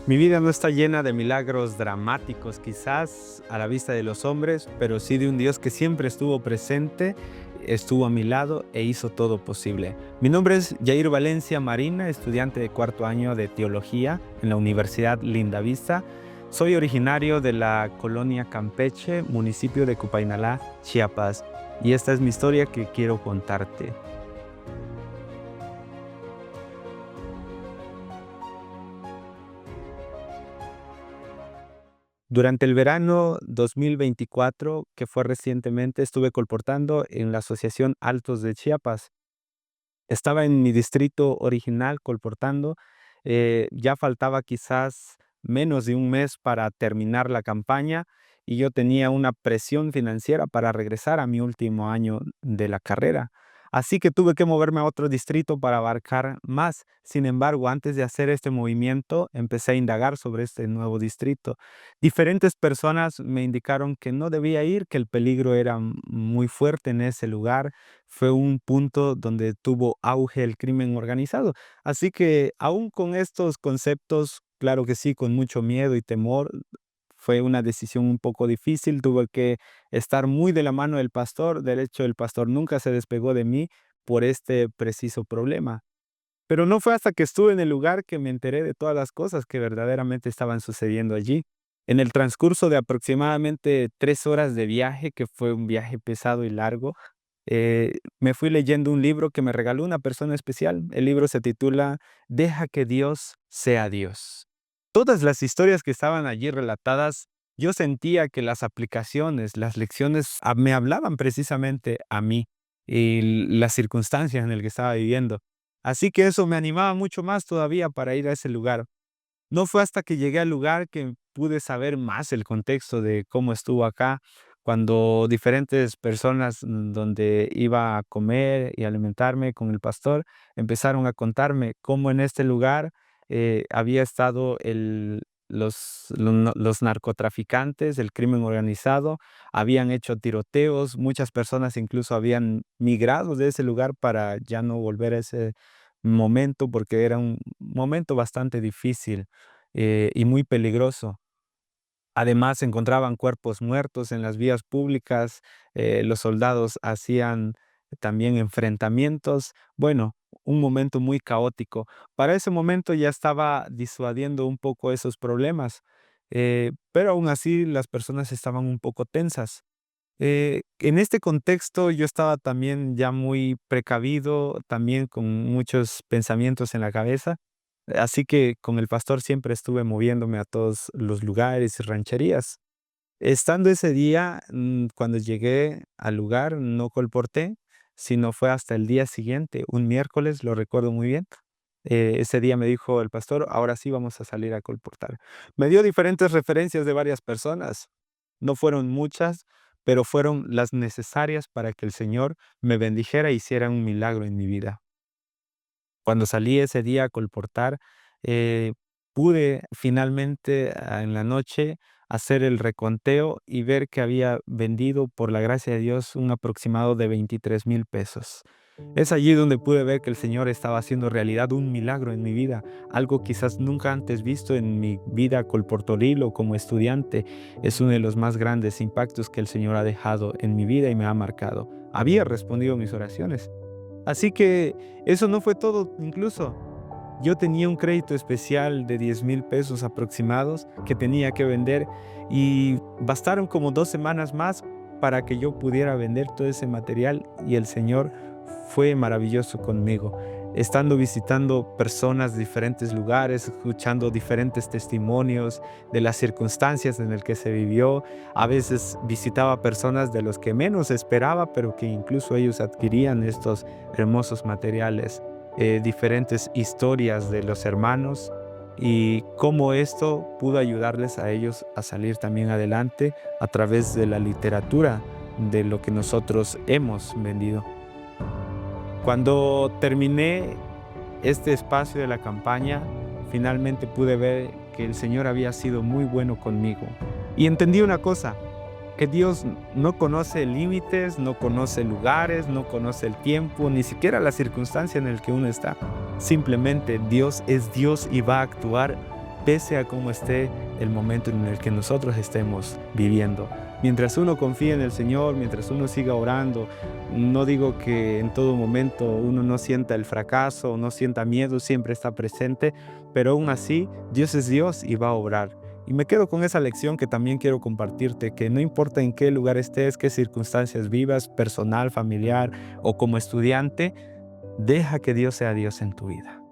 Mi vida no está llena de milagros dramáticos, quizás a la vista de los hombres, pero sí de un Dios que siempre estuvo presente, estuvo a mi lado e hizo todo posible. Mi nombre es Jair Valencia Marina, estudiante de cuarto año de Teología en la Universidad Lindavista. Soy originario de la colonia Campeche, municipio de Cupainalá, Chiapas, y esta es mi historia que quiero contarte. Durante el verano 2024, que fue recientemente, estuve colportando en la Asociación Altos de Chiapas. Estaba en mi distrito original colportando, ya faltaba quizás menos de un mes para terminar la campaña y yo tenía una presión financiera para regresar a mi último año de la carrera. Así que tuve que moverme a otro distrito para abarcar más. Sin embargo, antes de hacer este movimiento, empecé a indagar sobre este nuevo distrito. Diferentes personas me indicaron que no debía ir, que el peligro era muy fuerte en ese lugar. Fue un punto donde tuvo auge el crimen organizado. Así que aún con estos conceptos, claro que sí, con mucho miedo y temor, fue una decisión un poco difícil. Tuve que estar muy de la mano del pastor. De hecho, el pastor nunca se despegó de mí por este preciso problema. Pero no fue hasta que estuve en el lugar que me enteré de todas las cosas que verdaderamente estaban sucediendo allí. En el transcurso de aproximadamente 3 horas de viaje, que fue un viaje pesado y largo, me fui leyendo un libro que me regaló una persona especial. El libro se titula Deja que Dios sea Dios. Todas las historias que estaban allí relatadas, yo sentía que las aplicaciones, las lecciones me hablaban precisamente a mí y las circunstancias en las que estaba viviendo. Así que eso me animaba mucho más todavía para ir a ese lugar. No fue hasta que llegué al lugar que pude saber más el contexto de cómo estuvo acá, cuando diferentes personas donde iba a comer y alimentarme con el pastor empezaron a contarme cómo en este lugar había estado los narcotraficantes, el crimen organizado, habían hecho tiroteos, muchas personas incluso habían migrado de ese lugar para ya no volver a ese momento porque era un momento bastante difícil y muy peligroso. Además, se encontraban cuerpos muertos en las vías públicas, los soldados hacían también enfrentamientos. Bueno, un momento muy caótico. Para ese momento ya estaba disuadiendo un poco esos problemas, pero aún así las personas estaban un poco tensas. En este contexto yo estaba también ya muy precavido, también con muchos pensamientos en la cabeza, así que con el pastor siempre estuve moviéndome a todos los lugares y rancherías. Estando ese día, cuando llegué al lugar, no colporté, sino fue hasta el día siguiente, un miércoles, lo recuerdo muy bien. Ese día me dijo el pastor, ahora sí vamos a salir a colportar. Me dio diferentes referencias de varias personas. No fueron muchas, pero fueron las necesarias para que el Señor me bendijera e hiciera un milagro en mi vida. Cuando salí ese día a colportar, eh, pude finalmente, en la noche, hacer el reconteo y ver que había vendido, por la gracia de Dios, un aproximado de 23,000 pesos. Es allí donde pude ver que el Señor estaba haciendo realidad un milagro en mi vida, algo quizás nunca antes visto en mi vida colportoril o como estudiante. Es uno de los más grandes impactos que el Señor ha dejado en mi vida y me ha marcado. Había respondido mis oraciones. Así que eso no fue todo, incluso. Yo tenía un crédito especial de 10,000 pesos aproximados que tenía que vender y bastaron como 2 semanas más para que yo pudiera vender todo ese material y el Señor fue maravilloso conmigo. Estando visitando personas de diferentes lugares, escuchando diferentes testimonios de las circunstancias en las que se vivió, a veces visitaba personas de los que menos esperaba, pero que incluso ellos adquirían estos hermosos materiales, diferentes historias de los hermanos y cómo esto pudo ayudarles a ellos a salir también adelante a través de la literatura de lo que nosotros hemos vendido. Cuando terminé este espacio de la campaña, finalmente pude ver que el Señor había sido muy bueno conmigo. Y entendí una cosa, que Dios no conoce límites, no conoce lugares, no conoce el tiempo, ni siquiera la circunstancia en la que uno está. Simplemente Dios es Dios y va a actuar pese a cómo esté el momento en el que nosotros estemos viviendo. Mientras uno confíe en el Señor, mientras uno siga orando, no digo que en todo momento uno no sienta el fracaso, no sienta miedo, siempre está presente, pero aún así Dios es Dios y va a obrar. Y me quedo con esa lección que también quiero compartirte, que no importa en qué lugar estés, qué circunstancias vivas, personal, familiar o como estudiante, deja que Dios sea Dios en tu vida.